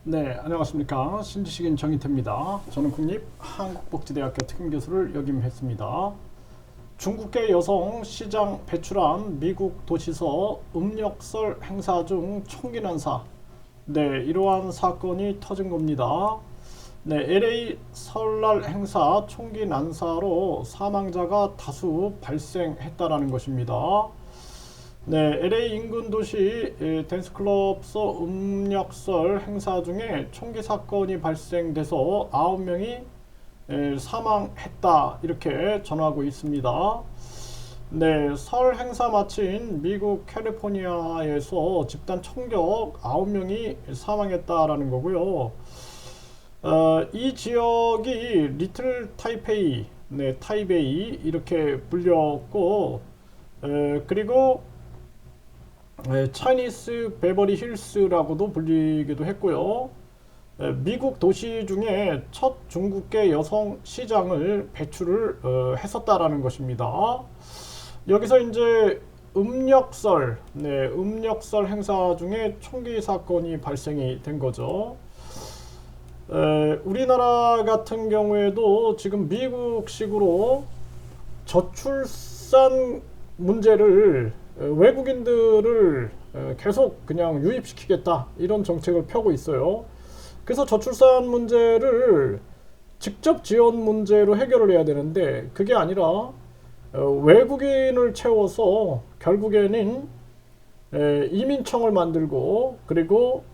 네, 안녕하십니까. 신지식인 정희태입니다. 저는 국립한국복지대학교 특임교수를 역임했습니다. 중국계 여성 시장 배출한 미국 도시서 음력설 행사 중 총기 난사. 네, 이러한 사건이 터진 겁니다. 네, LA 설날 행사 총기 난사로 사망자가 다수 발생했다라는 것입니다. 네, LA 인근 도시 댄스클럽서 음력설 행사 중에 총기 사건이 발생돼서 9명이 사망했다 이렇게 전하고 있습니다. 네, 설 행사 마친 미국 캘리포니아에서 집단 총격 9명이 사망했다라는 거고요. 이 지역이 리틀 타이페이, 네, 타이베이 이렇게 불렸고, 그리고 차이니스 베버리 힐스라고도 불리기도 했고요. 미국 도시 중에 첫 중국계 여성 시장을 배출을 했었다라는 것입니다. 여기서 이제 음력설, 네, 음력설 행사 중에 총기 사건이 발생이 된 거죠. 우리나라 같은 경우에도 지금 미국식으로 저출산 문제를 외국인들을 계속 그냥 유입시키겠다 이런 정책을 펴고 있어요. 그래서 저출산 문제를 직접 지원 문제로 해결을 해야 되는데 그게 아니라 외국인을 채워서 결국에는 이민청을 만들고 그리고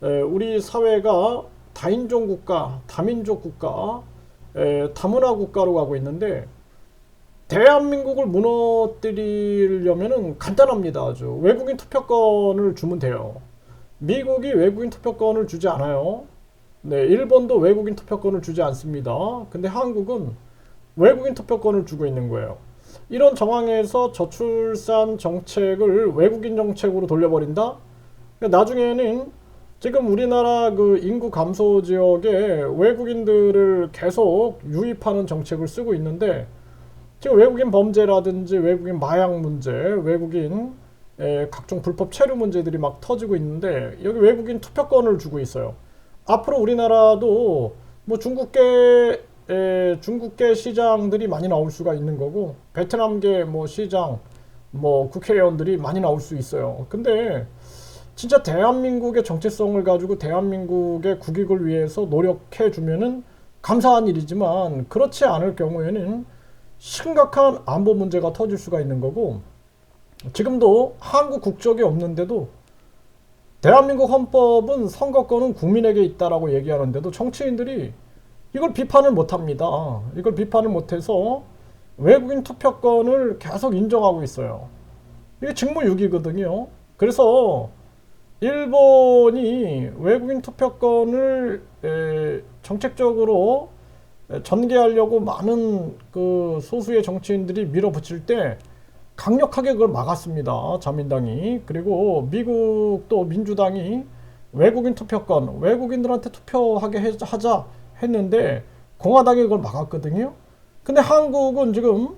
우리 사회가 다인종 국가, 다민족 국가, 다문화 국가로 가고 있는데 대한민국을 무너뜨리려면은 간단합니다. 아주 외국인 투표권을 주면 돼요. 미국이 외국인 투표권을 주지 않아요. 네, 일본도 외국인 투표권을 주지 않습니다. 근데 한국은 외국인 투표권을 주고 있는 거예요. 이런 정황에서 저출산 정책을 외국인 정책으로 돌려버린다? 나중에는 지금 우리나라 그 인구 감소 지역에 외국인들을 계속 유입하는 정책을 쓰고 있는데 지금 외국인 범죄라든지 외국인 마약 문제, 외국인 각종 불법 체류 문제들이 막 터지고 있는데 여기 외국인 투표권을 주고 있어요. 앞으로 우리나라도 뭐 중국계 시장들이 많이 나올 수가 있는 거고 베트남계 뭐 시장, 뭐 국회의원들이 많이 나올 수 있어요. 근데 진짜 대한민국의 정체성을 가지고 대한민국의 국익을 위해서 노력해 주면은 감사한 일이지만 그렇지 않을 경우에는 심각한 안보 문제가 터질 수가 있는 거고 지금도 한국 국적이 없는데도 대한민국 헌법은 선거권은 국민에게 있다라고 얘기하는데도 정치인들이 이걸 비판을 못합니다. 이걸 비판을 못해서 외국인 투표권을 계속 인정하고 있어요. 이게 직무유기거든요. 그래서 일본이 외국인 투표권을 정책적으로 전개하려고 많은 그 소수의 정치인들이 밀어붙일 때 강력하게 그걸 막았습니다. 자민당이. 그리고 미국도 민주당이 외국인 투표권, 외국인들한테 투표하게 하자 했는데 공화당이 그걸 막았거든요. 근데 한국은 지금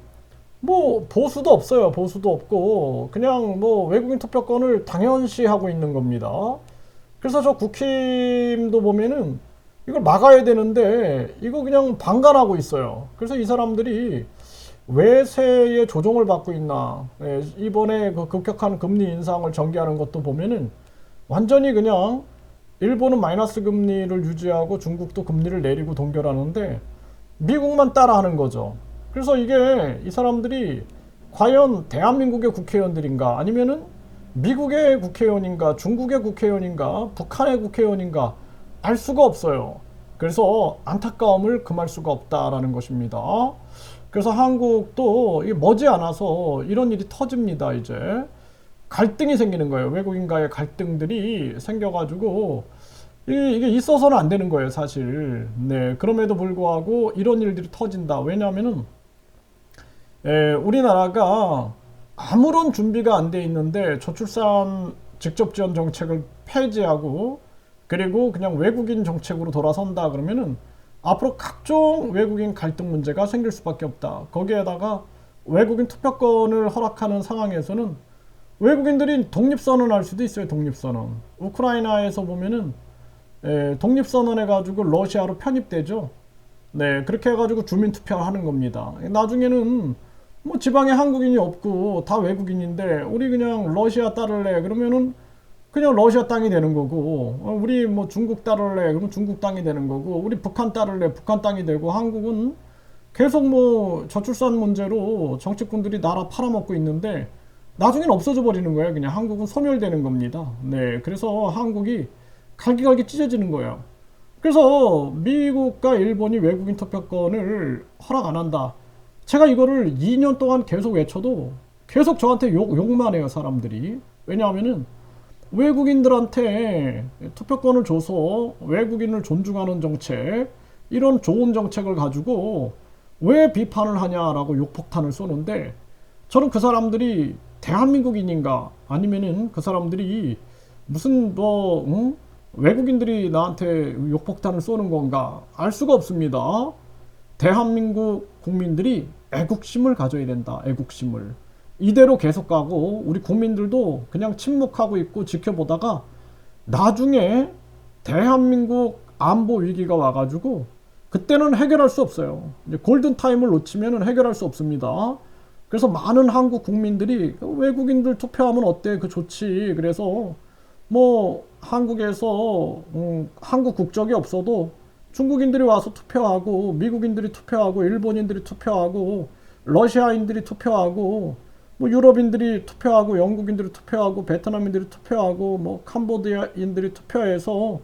뭐 보수도 없어요. 보수도 없고 그냥 뭐 외국인 투표권을 당연시 하고 있는 겁니다. 그래서 저 국힘도 보면은 이걸 막아야 되는데 이거 그냥 방관하고 있어요. 그래서 이 사람들이 외세의 조종을 받고 있나, 이번에 그 급격한 금리 인상을 전개하는 것도 보면은 완전히 그냥 일본은 마이너스 금리를 유지하고 중국도 금리를 내리고 동결하는데 미국만 따라하는 거죠. 그래서 이게 이 사람들이 과연 대한민국의 국회의원들인가 아니면은 미국의 국회의원인가 중국의 국회의원인가 북한의 국회의원인가 알 수가 없어요. 그래서 안타까움을 금할 수가 없다라는 것입니다. 그래서 한국도 머지않아서 이런 일이 터집니다. 이제 갈등이 생기는 거예요. 외국인과의 갈등들이 생겨가지고 이게 있어서는 안 되는 거예요, 사실. 네, 그럼에도 불구하고 이런 일들이 터진다. 왜냐하면은 우리나라가 아무런 준비가 안 돼 있는데 저출산 직접 지원 정책을 폐지하고 그리고 그냥 외국인 정책으로 돌아선다 그러면은 앞으로 각종 외국인 갈등 문제가 생길 수밖에 없다. 거기에다가 외국인 투표권을 허락하는 상황에서는 외국인들이 독립선언할 수도 있어요. 독립선언. 우크라이나에서 보면은 독립선언해 가지고 러시아로 편입되죠. 네, 그렇게 해가지고 주민투표를 하는 겁니다. 나중에는 뭐 지방에 한국인이 없고 다 외국인인데 우리 그냥 러시아 따를래 그러면은 그냥 러시아 땅이 되는 거고, 우리 뭐 중국 따를래 그러면 중국 땅이 되는 거고, 우리 북한 따를래 북한 땅이 되고, 한국은 계속 뭐 저출산 문제로 정치꾼들이 나라 팔아먹고 있는데 나중엔 없어져 버리는 거예요. 그냥 한국은 소멸되는 겁니다. 네, 그래서 한국이 갈기갈기 찢어지는 거예요. 그래서 미국과 일본이 외국인 투표권을 허락 안 한다. 제가 이거를 2년 동안 계속 외쳐도 계속 저한테 욕만 해요, 사람들이. 왜냐하면은 외국인들한테 투표권을 줘서 외국인을 존중하는 정책, 이런 좋은 정책을 가지고 왜 비판을 하냐라고 욕폭탄을 쏘는데, 저는 그 사람들이 대한민국인인가 아니면은 그 사람들이 무슨 뭐 외국인들이 나한테 욕폭탄을 쏘는 건가 알 수가 없습니다. 대한민국 국민들이 애국심을 가져야 된다. 애국심을. 이대로 계속 가고 우리 국민들도 그냥 침묵하고 있고 지켜보다가 나중에 대한민국 안보 위기가 와가지고 그때는 해결할 수 없어요. 이제 골든타임을 놓치면 해결할 수 없습니다. 그래서 많은 한국 국민들이 외국인들 투표하면 어때? 그 좋지. 그래서 뭐 한국에서 한국 국적이 없어도 중국인들이 와서 투표하고, 미국인들이 투표하고, 일본인들이 투표하고, 러시아인들이 투표하고, 뭐 유럽인들이 투표하고, 영국인들이 투표하고, 베트남인들이 투표하고, 뭐 캄보디아인들이 투표해서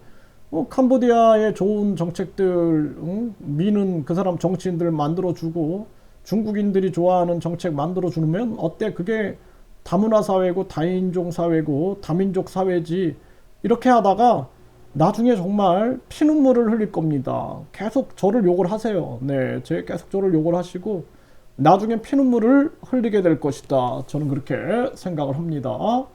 캄보디아의 좋은 정책들 미는 그 사람 정치인들 만들어주고, 중국인들이 좋아하는 정책 만들어주면 어때? 그게 다문화 사회고 다인종 사회고 다민족 사회지. 이렇게 하다가 나중에 정말 피눈물을 흘릴 겁니다. 계속 저를 욕을 하세요. 네, 계속 저를 욕을 하시고 나중에 피눈물을 흘리게 될 것이다. 저는 그렇게 생각을 합니다.